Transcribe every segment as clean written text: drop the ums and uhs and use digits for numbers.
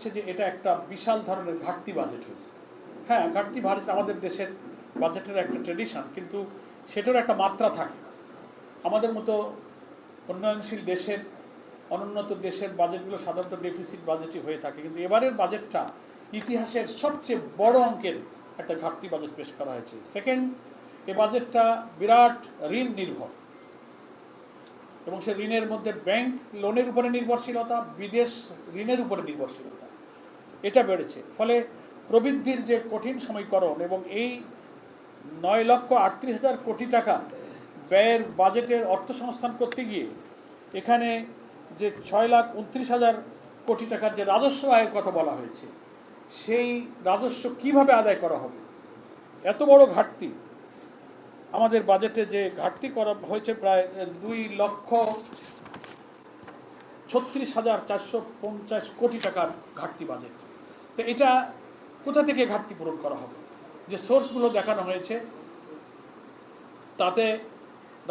হচ্ছে যে এটা একটা বিশাল ধরনের ঘাটতি বাজেট হয়েছে। হ্যাঁ, ঘাটতি বাজেট আমাদের দেশের বাজেটের একটা ট্রেডিশন, কিন্তু সেটারও একটা মাত্রা থাকে। আমাদের মতো উন্নয়নশীল দেশের, অনুন্নত দেশের বাজেটগুলো সাধারণত ডেফিসিট বাজেটই হয়ে থাকে, কিন্তু এবারের বাজেটটা ইতিহাসের সবচেয়ে বড় অঙ্কের একটা ঘাটতি বাজেট পেশ করা হয়েছে। সেকেন্ড, এই বাজেটটা বিরাট ঋণ নির্ভর, এবং সে ঋণের মধ্যে ব্যাংক লোনের উপরে নির্ভরশীলতা, বিদেশ ঋণের উপরে নির্ভরশীলতা এটা বেড়েছে। ফলে প্রবৃদ্ধির যে কঠিন সমীকরণ এবং এই 9,38,000 কোটি টাকা ব্যয়ের বাজেটের অর্থসংস্থান করতে গিয়ে এখানে যে 6,29,000 কোটি টাকার যে রাজস্ব আয়ের কথা বলা হয়েছে, সেই রাজস্ব কিভাবে আদায় করা হবে? এত বড় ঘাটতি আমাদের বাজেটে, যে ঘাটতি করা হয়েছে প্রায় 2,36,450 কোটি টাকার ঘাটতি বাজেট। তো এটা কোথা থেকে ঘাটতি পূরণ করা হবে? যে সোর্সগুলো দেখানো হয়েছে তাতে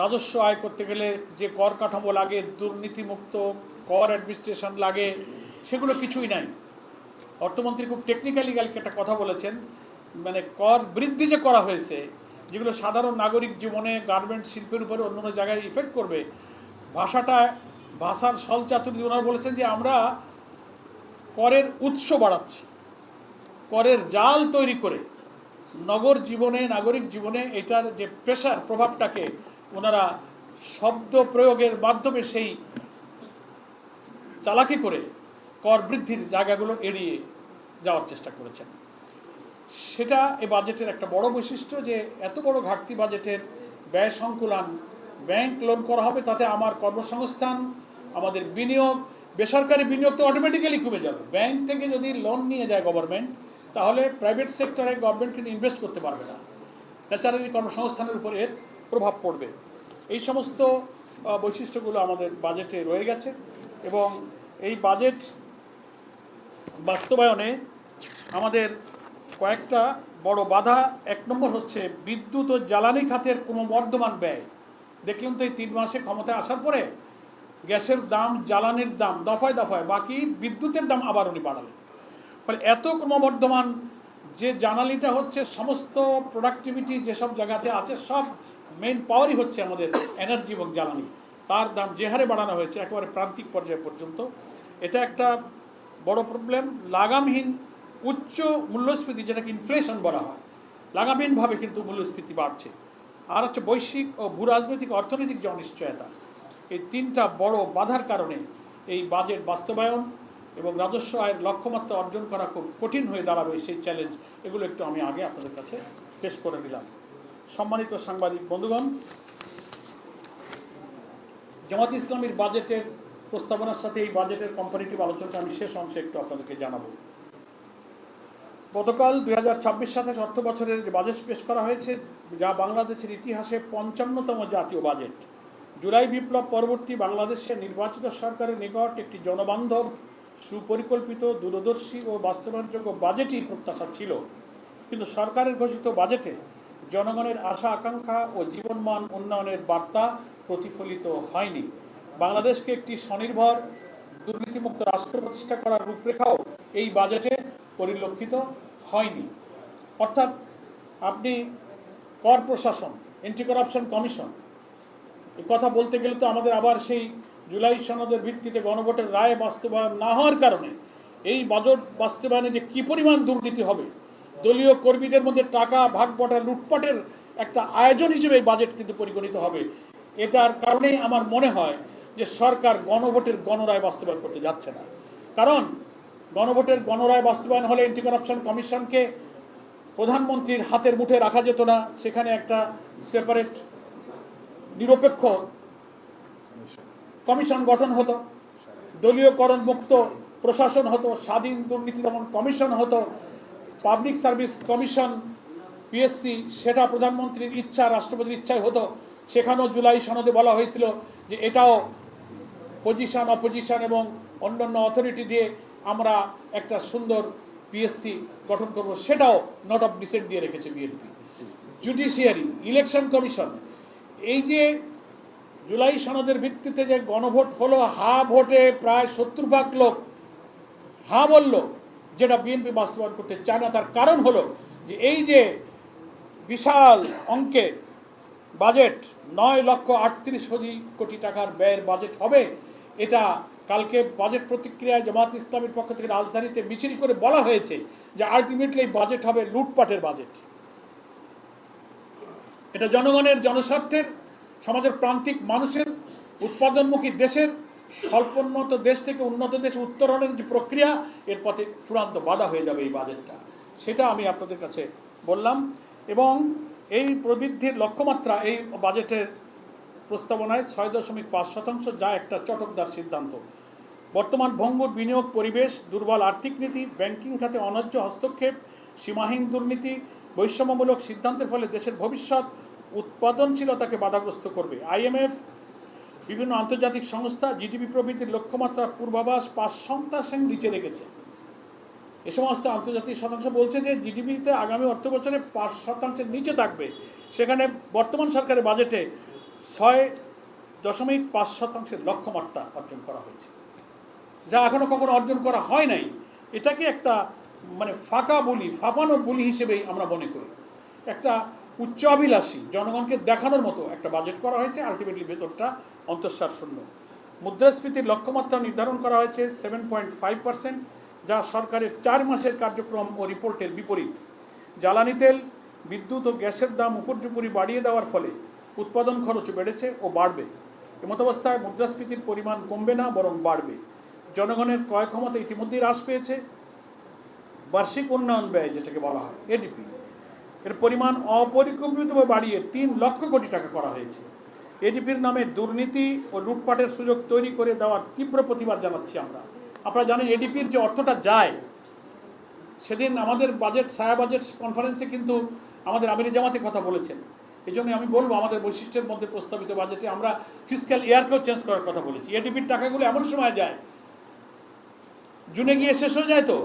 রাজস্ব আয় করতে গেলে যে কর কাঠামো লাগে, দুর্নীতিমুক্ত কর অ্যাডমিনিস্ট্রেশন লাগে, সেগুলো কিছুই নাই। অর্থমন্ত্রী খুব টেকনিক্যালি কালকে একটা কথা বলেছেন, মানে কর বৃদ্ধি যে করা হয়েছে, যেগুলো সাধারণ নাগরিক জীবনে, গার্মেন্টস শিল্পের উপরে অন্য জায়গায় ইফেক্ট করবে, ভাষার ছলচাতুরি ওনারা বলেছেন যে আমরা করের উৎস বাড়াচ্ছি, করের জাল তৈরি করে নগর জীবনে, নাগরিক জীবনে এটার যে প্রেশার, প্রভাবটাকে ওনারা শব্দ প্রয়োগের মাধ্যমে সেই চালাকি করে কর বৃদ্ধির জায়গাগুলো এড়িয়ে যাওয়ার চেষ্টা করেছেন। সেটা এই বাজেটের একটা বড় বৈশিষ্ট্য, যে এত বড় ঘাটতি বাজেটের ব্যয় সংকুলান, ব্যাংক লোন করা হবে, তাতে আমার কর্মসংস্থান, আমাদের বিনিয়োগ, বেসরকারি বিনিয়োগ তো অটোমেটিক্যালি কমে যাবে। ব্যাংক থেকে যদি লোন নিয়ে যায় গভর্নমেন্ট, তাহলে প্রাইভেট সেক্টরে গভর্নমেন্ট কিন্তু ইনভেস্ট করতে পারবে না, ন্যাচারালি কর্মসংস্থানের উপরে এর প্রভাব পড়বে। এই সমস্ত বৈশিষ্ট্যগুলো আমাদের বাজেটে রয়ে গেছে, এবং এই বাজেট বাস্তবায়নে আমাদের কয়েকটা বড় বাধা। 1 নম্বর হচ্ছে বিদ্যুৎ ও জ্বালানি খাতের ক্রমবর্ধমান ব্যয়। দেখলাম তো এই 3 মাসে ক্ষমতায় আসার পরে গ্যাসের দাম, জ্বালানির দাম দফায় দফায়, বাকি বিদ্যুতের দাম আবার উনি বাড়ালেন। ফলে এত ক্রমবর্ধমান, যে জ্বালানিটা হচ্ছে সমস্ত প্রোডাক্টিভিটি যেসব জায়গাতে আছে, সব মেইন পাওয়ারই হচ্ছে আমাদের এনার্জি এবং জ্বালানি, তার দাম যে হারে বাড়ানো হয়েছে একেবারে প্রান্তিক পর্যায় পর্যন্ত, এটা একটা বড় প্রবলেম। লাগামহীন উচ্চ মূল্যস্ফীতি, যেটাকে ইনফ্লেশন বলা হয়, লাগামহীনভাবে কিন্তু মূল্যস্ফীতি বাড়ছে। আর হচ্ছে বৈশ্বিক ও ভূরাজনৈতিক অর্থনৈতিক যে অনিশ্চয়তা, এই 3টা বড় বাধার কারণে এই বাজেট বাস্তবায়ন এবং রাজস্ব আয়ের লক্ষ্যমাত্রা অর্জন করা খুব কঠিন হয়ে দাঁড়াবে। সেই চ্যালেঞ্জ, এগুলো একটু আমি আগে আপনাদের কাছে পেশ করে দিলাম। সম্মানিত সাংবাদিক বন্ধুগণ, জামাত ইসলামীর বাজেটের প্রস্তাবনার সাথে এই বাজেটের কম্পারেটিভ আলোচনাটা আমি শেষ অংশে একটু আপনাদেরকে জানাবো। গতকাল 2026-27 অর্থ বছরের যে বাজেট পেশ করা হয়েছে, যা বাংলাদেশের ইতিহাসে 55তম জাতীয় বাজেট, জুলাই বিপ্লব পরবর্তী বাংলাদেশের নির্বাচিত সরকারের নিকট একটি জনবান্ধব, সুপরিকল্পিত, দূরদর্শী ও বাস্তবায়নযোগ্য বাজেটই প্রত্যাশা ছিল। কিন্তু সরকারের ঘোষিত বাজেটে জনগণের আশা আকাঙ্ক্ষা ও জীবনমান উন্নয়নের বার্তা প্রতিফলিত হয়নি। বাংলাদেশকে একটি স্বনির্ভর, দুর্নীতিমুক্ত রাষ্ট্র প্রতিষ্ঠা করার রূপরেখাও এই বাজেটে পরিলক্ষিত হয়নি। অর্থাৎ আপনি কর প্রশাসন, অ্যান্টি করাপশন কমিশন, এ কথা বলতে গেলে তো আমাদের আবার সেই জুলাই সনদের ভিত্তিতে গণভোটের রায় বাস্তবায়ন না হওয়ার কারণে এই বাজেট বাস্তবায়নে যে কী পরিমাণ দুর্নীতি হবে, দলীয় কর্মীদের মধ্যে টাকা ভাগ বটা, লুটপাটের একটা আয়োজন হিসেবে এই বাজেট কিন্তু পরিগণিত হবে। এটার কারণেই আমার মনে হয় যে সরকার গণভোটের গণরায় বাস্তবায়ন করতে যাচ্ছে না। কারণ গণভোটের গণরায় বাস্তবায়ন হলে অ্যান্টি করাপশন কমিশনকে প্রধানমন্ত্রীর হাতের মুঠে রাখা যেত না, সেখানে একটা সেপারেট নিরপেক্ষ কমিশন গঠন হতো, দলীয়করণ মুক্ত প্রশাসন হতো, স্বাধীন দুর্নীতি দমন কমিশন হতো, পাবলিক সার্ভিস কমিশন পিএসসি, সেটা প্রধানমন্ত্রীর ইচ্ছা, রাষ্ট্রপতির ইচ্ছায় হতো। সেখানেও জুলাই সনদে বলা হয়েছিল যে এটাও পজিশন, অপোজিশন এবং অন্যান্য অথরিটি দিয়ে আমরা একটা সুন্দর পিএসসি গঠন করব, সেটাও নট অফ ডিসেন্ট দিয়ে রেখেছে বিএনপি। জুডিশিয়ারি, ইলেকশন কমিশন, এই যে জুলাই সনদের ভিত্তিতে যে গণভোট হলো, হা ভোটে প্রায় 70 ভাগ লোক হা বলল, যেটা বিএনপি বাস্তবায়ন করতে চায় না। তার কারণ হলো যে এই যে বিশাল অঙ্কের বাজেট, 9,38,000 কোটি টাকার ব্যয়ের বাজেট হবে, এটা কালকে বাজেট প্রতিক্রিয়ায় জামাত ইসলামের পক্ষ থেকে রাজধানীতে মিছিল করে বলা হয়েছে যে আলটিমেটলি বাজেট হবে লুটপাটের বাজেট। এটা জনগণের, জনস্বার্থের, সমাজের প্রান্তিক মানুষের, উৎপাদনমুখী দেশের, স্বল্পোন্নত দেশ থেকে উন্নত দেশে উত্তরণের যে প্রক্রিয়া, এর পথে চূড়ান্ত বাধা হয়ে যাবে এই বাজেটটা। সেটা আমি আপনাদের কাছে বললাম। এবং এই প্রবৃদ্ধির লক্ষ্যমাত্রা এই বাজেটের প্রস্তাবনায় 6.5%, যা একটা চটকদার সিদ্ধান্ত। বর্তমান ভঙ্গুর বিনিয়োগ পরিবেশ, দুর্বল আর্থিক নীতি, ব্যাংকিং খাতে অন্যায্য হস্তক্ষেপ, সীমাহীন দুর্নীতি, বৈষম্যমূলক সিদ্ধান্তের ফলে দেশের ভবিষ্যৎ উৎপাদনশীলতাকে বাধাগ্রস্ত করবে। IMF, বিভিন্ন আন্তর্জাতিক সংস্থা জিডিপি প্রবৃদ্ধির লক্ষ্যমাত্রার পূর্বাভাস 5% নিচে রেখেছে। এ সমস্ত আন্তর্জাতিক শতাংশ বলছে যে জিডিপিতে আগামী অর্থ বছরে 5% নিচে থাকবে। সেখানে বর্তমান সরকারের বাজেটে 6.5% লক্ষ্যমাত্রা অর্জন করা হয়েছে, যা এখনো কখনো অর্জন করা হয় নাই। এটাকে একটা মানে ফাঁকা বলি, ফাঁপানো বলি হিসেবেই আমরা মনে করি। একটা উচ্চাভিলাষী, জনগণকে দেখানোর মতো একটা বাজেট করা হয়েছে, আলটিমেটলি ভেতরটা অন্তঃসার শূন্য। মুদ্রাস্ফীতির লক্ষ্যমাত্রা নির্ধারণ করা হয়েছে 7.5%, যা সরকারের 4 মাসের কার্যক্রম ও রিপোর্টের বিপরীত। জ্বালানি তেল, বিদ্যুৎ ও গ্যাসের দাম উপর্যুপরি বাড়িয়ে দেওয়ার ফলে উৎপাদন খরচ বেড়েছে ও বাড়বে। এমতাবস্থায় মুদ্রাস্ফীতির পরিমাণ কমবে না, বরং বাড়বে। জনগণের ক্রয় ক্ষমতা ইতিমধ্যেই হ্রাস পেয়েছে। বার্ষিক উন্নয়ন ব্যয়, যেটাকে বলা হয় এডিপি, এর পরিমাণ অপরিকল্পিতভাবে বাড়িয়ে 3 লক্ষ কোটি টাকা করা হয়েছে। এডিপির নামে দুর্নীতি ও লুটপাটের সুযোগ তৈরি করে দেওয়ার তীব্র প্রতিবাদ জানাচ্ছি আমরা। আপনারা জানেন এডিপির যে অর্থটা যায়, সেদিন আমাদের বাজেট, ছায়া বাজেট কনফারেন্সে কিন্তু আমাদের আমির জামাতে কথা বলেছেন। এই জন্য আমি বলবো, আমাদের বৈশিষ্ট্যের মধ্যে প্রস্তাবিত বাজেটে আমরা ফিসক্যাল ইয়ারকেও চেঞ্জ করার কথা বলেছি। এডিপির টাকাগুলো এমন সময় যায়, জুনে গিয়ে শেষ হয়ে যায়, তো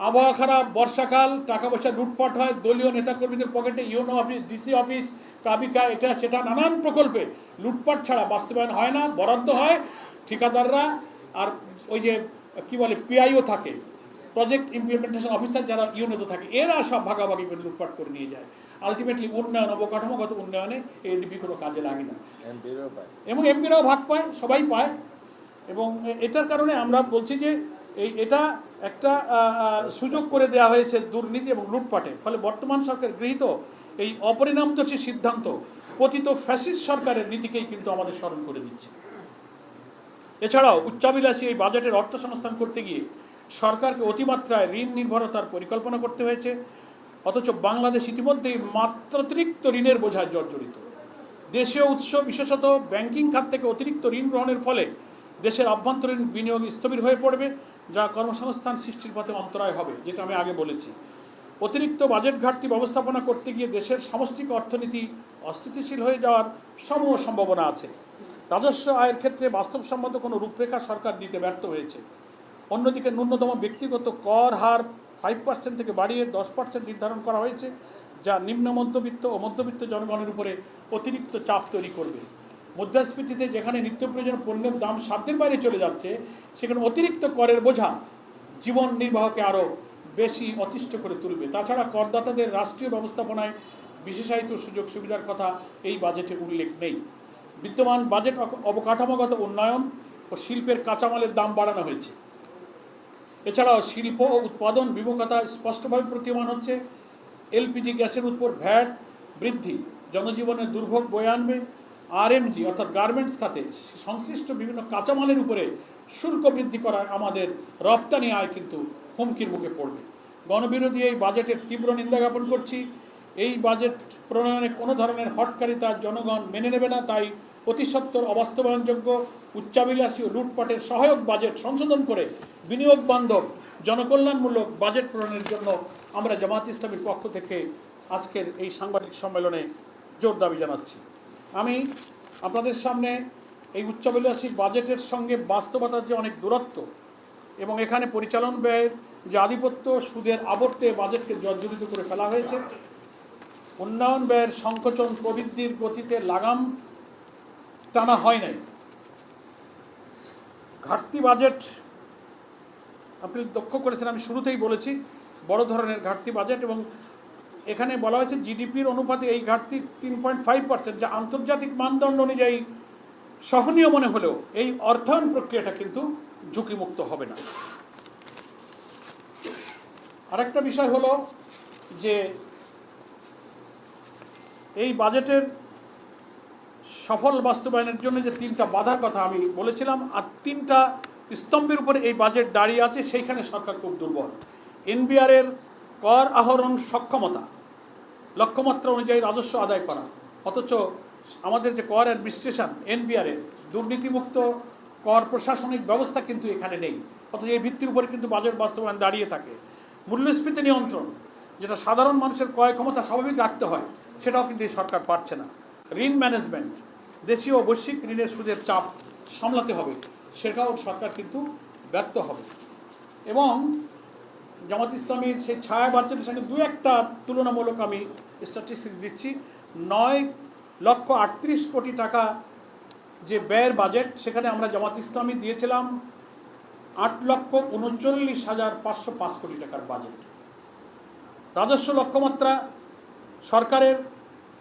আবহাওয়া খারাপ, বর্ষাকাল, টাকা পয়সা লুটপাট হয়, দলীয় নেতাকর্মীদের পকেটে ইউনো অফিস, ডিসি অফিস, কাবিকা, এটা সেটা নানান প্রকল্পে লুটপাট ছাড়া বাস্তবায়ন হয় না। বরাদ্দ হয়, ঠিকাদাররা আর ওই যে কি বলে পিআইও থাকে, প্রজেক্ট ইমপ্লিমেন্টেশন অফিসার, যারা ইউনিটও থাকে, এরা সব ভাগাভাগি করে লুটপাট করে নিয়ে যায়। আলটিমেটলি উন্নয়ন, অবকাঠামোগত উন্নয়নে এডিপি কোনো কাজে লাগে না, এবং এমপিরাও ভাগ পায়, সবাই পায়। এবং এটার কারণে আমরা বলছি যে এটা একটা সুযোগ করে দেওয়া হয়েছে দুর্নীতি এবং লুটপাটের। ফলে বর্তমান সরকার গৃহীত এই অপরিণামদর্শী সিদ্ধান্ত পতিত ফ্যাসিস্ট সরকারের নীতিকেই কিন্তু আমাদের স্মরণ করে দিচ্ছে। এছাড়াও উচ্চাভিলাষী এই বাজেটের অর্থ সংস্থান করতে গিয়ে সরকারকে অতিমাত্রায় ঋণ নির্ভরতার পরিকল্পনা করতে হয়েছে। অথচ বাংলাদেশ ইতিমধ্যেই মাত্রাতিরিক্ত ঋণের বোঝায় জর্জরিত। দেশীয় উৎস, বিশেষত ব্যাংকিং খাত থেকে অতিরিক্ত ঋণ গ্রহণের ফলে দেশের অভ্যন্তরীণ বিনিয়োগ স্থবির হয়ে পড়বে, যা কর্মসংস্থান সৃষ্টির পথে অন্তরায় হবে, যেটা আমি আগে বলেছি। অতিরিক্ত বাজেট ঘাটতি ব্যবস্থাপনা করতে গিয়ে দেশের সামষ্টিক অর্থনীতি অস্থিতিশীল হয়ে যাওয়ার সমূহ সম্ভাবনা আছে। রাজস্ব আয়ের ক্ষেত্রে বাস্তবসম্মত কোনো রূপরেখা সরকার দিতে ব্যর্থ হয়েছে। অন্যদিকে ন্যূনতম ব্যক্তিগত কর হার 5% থেকে বাড়িয়ে 10% নির্ধারণ করা হয়েছে, যা নিম্ন মধ্যবিত্ত ও মধ্যবিত্ত জনগণের উপরে অতিরিক্ত চাপ তৈরি করবে। মুদ্রাস্ফীতিতে যেখানে নিত্য প্রয়োজন পণ্যের দাম সাধ্যের বাইরে চলে যাচ্ছে, সেখানে অতিরিক্ত করের বোঝা জীবন নির্বাহকে আরও বেশি অতিষ্ঠ করে তুলবে। তাছাড়া করদাতাদের রাষ্ট্রীয় ব্যবস্থাপনায় বিশেষায়িত সুযোগ সুবিধার কথা এই বাজেটে উল্লেখ নেই। বিদ্যমান বাজেট অবকাঠামোগত উন্নয়ন ও শিল্পের কাঁচামালের দাম বাড়ানো হয়েছে। এছাড়াও শিল্প ও উৎপাদন বিমুখতা স্পষ্টভাবে প্রতীয়মান হচ্ছে। এলপিজি গ্যাসের উপর ভ্যাট বৃদ্ধি জনজীবনের দুর্ভোগ বয়ে আনবে। আরএমজি অর্থাৎ গার্মেন্টস খাতে সংশ্লিষ্ট বিভিন্ন কাঁচামালের উপরে শুল্ক বৃদ্ধি করায় আমাদের রপ্তানি আয় কিন্তু হুমকির মুখে পড়বে। গণবিরোধী এই বাজেটের তীব্র নিন্দা জ্ঞাপন করছি। এই বাজেট প্রণয়নে কোনো ধরনের হটকারিতা জনগণ মেনে নেবে না। তাই অতি সত্বর অবাস্তবায়নযোগ্য, উচ্চাভিলাষী ও লুটপাটের সহায়ক বাজেট সংশোধন করে বিনিয়োগ বান্ধব, জনকল্যাণমূলক বাজেট প্রণয়নের জন্য আমরা জামাত ইসলামীর পক্ষ থেকে আজকের এই সাংবাদিক সম্মেলনে জোর দাবি জানাচ্ছি। আমি আপনাদের সামনে এই উচ্চাভিলাষী বাজেটের সঙ্গে বাস্তবতার যে অনেক দূরত্ব এবং এখানে পরিচালন ব্যয়ের যে আধিপত্য, সুদের আবর্তে বাজেটকে জর্জরিত করে ফেলা হয়েছে, উন্নয়ন ব্যয়ের সংকোচন, প্রবৃদ্ধির গতিতে লাগাম টানা হয় নাই, ঘাটতি বাজেট আপনি লক্ষ্য করেছেন, আমি শুরুতেই বলেছি বড় ধরনের ঘাটতি বাজেট, এবং এখানে বলা হয়েছে জিডিপির অনুপাতে এই ঘাটতি 3.5%, যা আন্তর্জাতিক মানদণ্ড অনুযায়ী সহনীয় মনে হলেও এই অর্থায়ন প্রক্রিয়াটা কিন্তু ঝুঁকিমুক্ত হবে না। আরেকটা বিষয় হলো যে এই বাজেটের সফল বাস্তবায়নের জন্য যে 3টা বাধার কথা আমি বলেছিলাম, আর 3টা স্তম্ভের উপরে এই বাজেট দাঁড়িয়ে আছে, সেইখানে সরকার খুব দুর্বল। এনবিআরের কর আহরণ সক্ষমতা, লক্ষ্যমাত্রা অনুযায়ী রাজস্ব আদায় করা, অথচ আমাদের যে কর অ্যাডমিনিস্ট্রেশন এনবিআরের দুর্নীতিমুক্ত কর প্রশাসনিক ব্যবস্থা কিন্তু এখানে নেই, অথচ এই ভিত্তির উপরে কিন্তু বাজেট বাস্তবায়ন দাঁড়িয়ে থাকে। মূল্যস্ফীতি নিয়ন্ত্রণ, যেটা সাধারণ মানুষের ক্রয় ক্ষমতা স্বাভাবিক রাখতে হয়, সেটাও কিন্তু এই সরকার পারছে না। ঋণ ম্যানেজমেন্ট, দেশীয় ও বৈশ্বিক ঋণের সুদের চাপ সামলাতে হবে, সেটাও সরকার কিন্তু ব্যর্থ হবে। এবং জামাত ইসলামীর সেই ছায়া বাজেটের সঙ্গে দু একটা তুলনামূলক আমি স্ট্যাটিস্টিক্স দিচ্ছি। 9,38 কোটি টাকা যে ব্যয়ের বাজেট, সেখানে আমরা জামাত ইসলামী দিয়েছিলাম 8,39,505 কোটি টাকার বাজেট। রাজস্ব লক্ষ্যমাত্রা সরকারের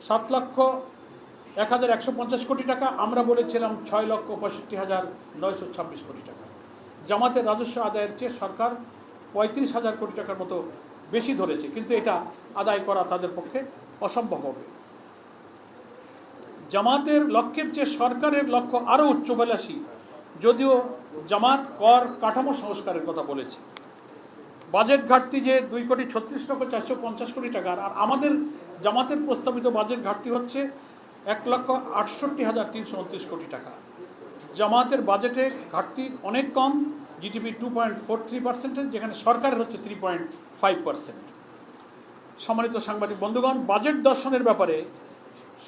7,01,150 কোটি টাকা, আমরা বলেছিলাম 6,65,926 কোটি টাকা। জামাতের রাজস্ব আদায়ের চেয়ে সরকার 35,000 কোটি টাকার মতো বেশি ধরেছে, কিন্তু এটা আদায় করা তাদের পক্ষে অসম্ভব হবে। জামাতের লক্ষ্যের চেয়ে সরকারের লক্ষ্য আরও উচ্চাভিলাষী, যদিও জামাত কর কাঠামো সংস্কারের কথা বলেছে। বাজেট ঘাটতি যে 2,36,450 কোটি টাকার, আর আমাদের জামাতের প্রস্তাবিত বাজেট ঘাটতি হচ্ছে 1,68,329 কোটি টাকা। জামাতের বাজেটে ঘাটতি অনেক কম, জিডিপি 2.43%, যেখানে সরকারের হচ্ছে 3.5%। সম্মানিত সাংবাদিক বন্ধুগণ, বাজেট দর্শনের ব্যাপারে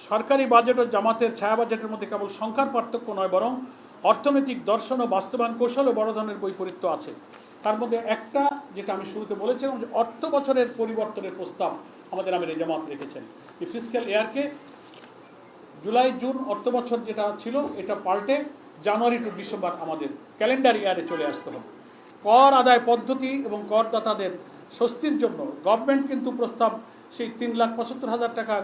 সরকারি বাজেট ও জামাতের ছায়া বাজেটের মধ্যে কেবল সংখ্যার পার্থক্য নয়, বরং অর্থনৈতিক দর্শন ও বাস্তবায়ন কৌশল ও বড় ধরনের বৈপরীত্য আছে। তার মধ্যে একটা, যেটা আমি শুরুতে বলেছিলাম, যে অর্থ বছরের পরিবর্তনের প্রস্তাব আমাদের আমিরে জামাত রেখেছেন। এই ফিসক্যাল ইয়ারকে জুলাই জুন অর্থ বছর যেটা ছিল, এটা পাল্টে জানুয়ারি টু ডিসেম্বর আমাদের ক্যালেন্ডার ইয়ারে চলে আসতে হবে। কর আদায় পদ্ধতি এবং করদাতাদের স্বস্তির জন্য গভর্নমেন্ট কিন্তু প্রস্তাব সেই 3,75,000 টাকার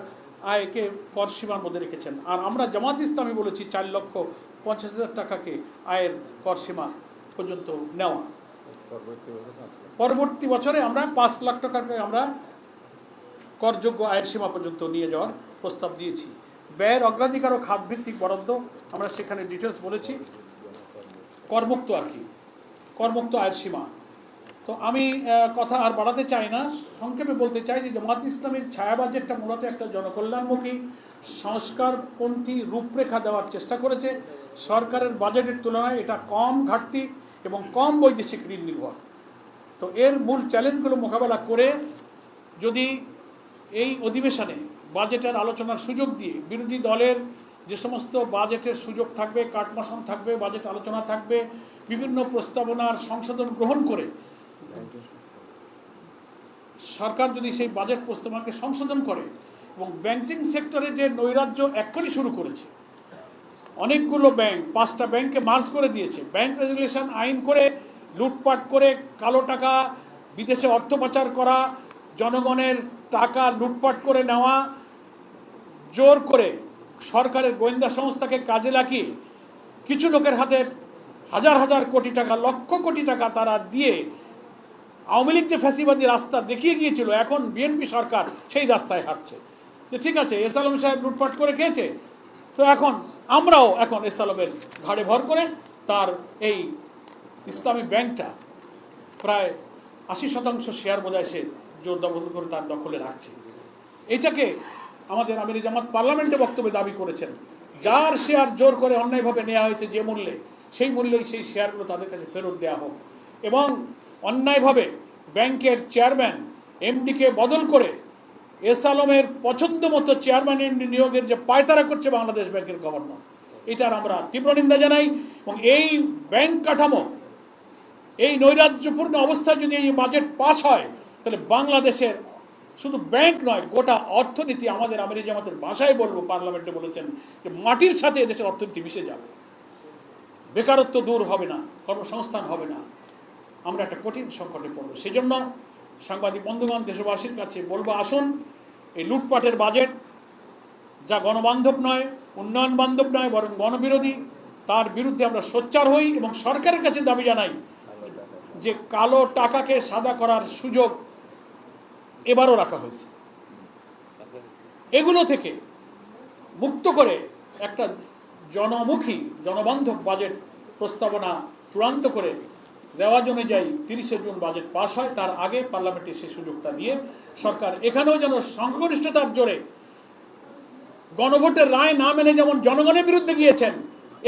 আয়কে কর সীমার মধ্যে রেখেছেন, আর আমরা জামাত ইসলামী বলেছি 4,50,000 টাকাকে আয়ের কর সীমা পর্যন্ত নেওয়া। পরবর্তী বছরে আমরা 5 লাখ টাকাকে আমরা করযোগ্য আয়ের সীমা পর্যন্ত নিয়ে যাওয়ার প্রস্তাব দিয়েছি। ব্যয়ের অগ্রাধিকার ও খাতভিত্তিক বরাদ্দ, আমরা সেখানে ডিটেলস বলেছি। করমুক্ত করমুক্ত আয়ের সীমা। তো আমি কথা আর বাড়াতে চাই না, সংক্ষেপে বলতে চাই যে জামাত ইসলামের ছায়া বাজেটটা মূলত একটা জনকল্যাণমুখী সংস্কারপন্থী রূপরেখা দেওয়ার চেষ্টা করেছে। সরকারের বাজেটের তুলনায় এটা কম ঘাটতি এবং কম বৈদেশিক ঋণ নির্ভর। তো এর মূল চ্যালেঞ্জগুলো মোকাবেলা করে যদি এই অধিবেশনে বাজেটের আলোচনার সুযোগ দিয়ে বিরোধী দলের যে সমস্ত বাজেটের সুযোগ থাকবে, কাটমাসন থাকবে, বাজেট আলোচনা থাকবে, বিভিন্ন প্রস্তাবনার সংশোধন গ্রহণ করে সরকার যদি সেই বাজেট প্রস্তাবনাকে সংশোধন করে, এবং ব্যাংকিং সেক্টরে যে নৈরাজ্য এক্ষুনি শুরু করেছে, অনেকগুলো ব্যাংক 5টা ব্যাংককে মার্জ করে দিয়েছে, ব্যাংক রেগুলেশন আইন করে লুটপাট করে কালো টাকা বিদেশে অর্থ পাচার করা, জনগণের টাকা লুটপাট করে নেওয়া, জোর করে সরকারের গোয়েন্দা সংস্থাকে কাজে লাগিয়ে কিছু লোকের হাতে হাজার হাজার কোটি টাকা, লক্ষ কোটি টাকা তারা দিয়ে আওয়ামী লীগ যে ফ্যাসিবাদী রাস্তা দেখিয়ে গিয়েছিল, এখন বিএনপি সরকার সেই রাস্তায় হাঁটছে। যে ঠিক আছে, এস আলম সাহেব লুটপাট করে খেয়েছে, তো আমরাও এস আলমের ঘাড়ে ভর করে তার এই ইসলামী ব্যাংকটা প্রায় 80% শেয়ার বোধহয় সে জোর দখল করে তার দখলে রাখছে। এইটাকে আমাদের আমিরে জামাত পার্লামেন্টে বক্তব্যে দাবি করেছেন, যার শেয়ার জোর করে অন্যায়ভাবে নেওয়া হয়েছে যে মূল্যে, সেই মূল্যেই সেই শেয়ারগুলো তাদের কাছে ফেরত দেওয়া হোক, এবং অন্যায়ভাবে ব্যাংকের চেয়ারম্যান এমডিকে বদল করে এস আলমের পছন্দ মতো চেয়ারম্যান এমডি নিয়োগের যে পায়তারা করছে বাংলাদেশ ব্যাংকের গভর্নর, এটার আমরা তীব্র নিন্দা জানাই। এবং এই ব্যাংক কাঠামো, এই নৈরাজ্যপূর্ণ অবস্থায় যদি এই বাজেট পাস হয়, তাহলে বাংলাদেশের শুধু ব্যাংক নয়, গোটা অর্থনীতি, আমাদের আমিরে জামাতের ভাষায় বলবো, পার্লামেন্টে বলেছেন যে মাটির সাথে এদেশের অর্থনীতি মিশে যাবে, বেকারত্ব দূর হবে না, কর্মসংস্থান হবে না, আমরা একটা কঠিন সংকটে পড়ব। সেই জন্য সাংবাদিক বন্ধুগণ, দেশবাসীর কাছে বলবো, আসুন এই লুটপাটের বাজেট, যা গণবান্ধব নয়, উন্নয়ন বান্ধব নয়, বরং গণবিরোধী, তার বিরুদ্ধে আমরা সোচ্চার হই এবং সরকারের কাছে দাবি জানাই যে কালো টাকাকে সাদা করার সুযোগ এবারও রাখা হয়েছে। এগুলো থেকে মুক্ত করে একটা জনমুখী জনবান্ধব বাজেট প্রস্তাবনা চূড়ান্ত করে রেওয়াজ অনুযায়ী 30শে জুন বাজেট পাস হয়। তার আগে পার্লামেন্টে সেই সুযোগটা দিয়ে সরকার এখানেও যেন সংখ্যাগরিষ্ঠতার জোরে গণভোটের রায় না মেনে যেমন জনগণের বিরুদ্ধে গিয়েছেন,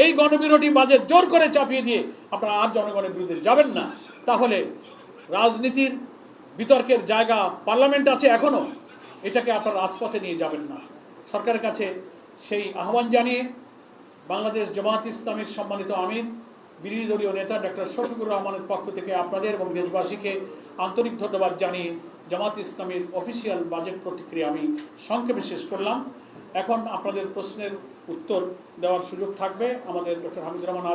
এই গণবিরোধী বাজেট জোর করে চাপিয়ে দিয়ে আপনারা আর জনগণের বিরুদ্ধে যাবেন না। তাহলে রাজনীতির বিতর্কের জায়গা পার্লামেন্ট আছে এখনো, এটাকে আপনারা রাজপথে নিয়ে যাবেন না। সরকারের কাছে সেই আহ্বান জানিয়ে বাংলাদেশ জামায়াত ইসলামীর সম্মানিত আমির, বিরোধী দলীয় নেতা ডক্টর শফিকুর রহমানের পক্ষ থেকে আপনাদের এবং দেশবাসীকে আন্তরিক ধন্যবাদ জানিয়ে জামায়াত ইসলামীর অফিসিয়াল বাজেট প্রতিক্রিয়া আমি সংক্ষেপে শেষ করলাম। এখন আপনাদের প্রশ্নের উত্তর দেওয়ার সুযোগ থাকবে। আমাদের ডক্টর হামিদুর রহমান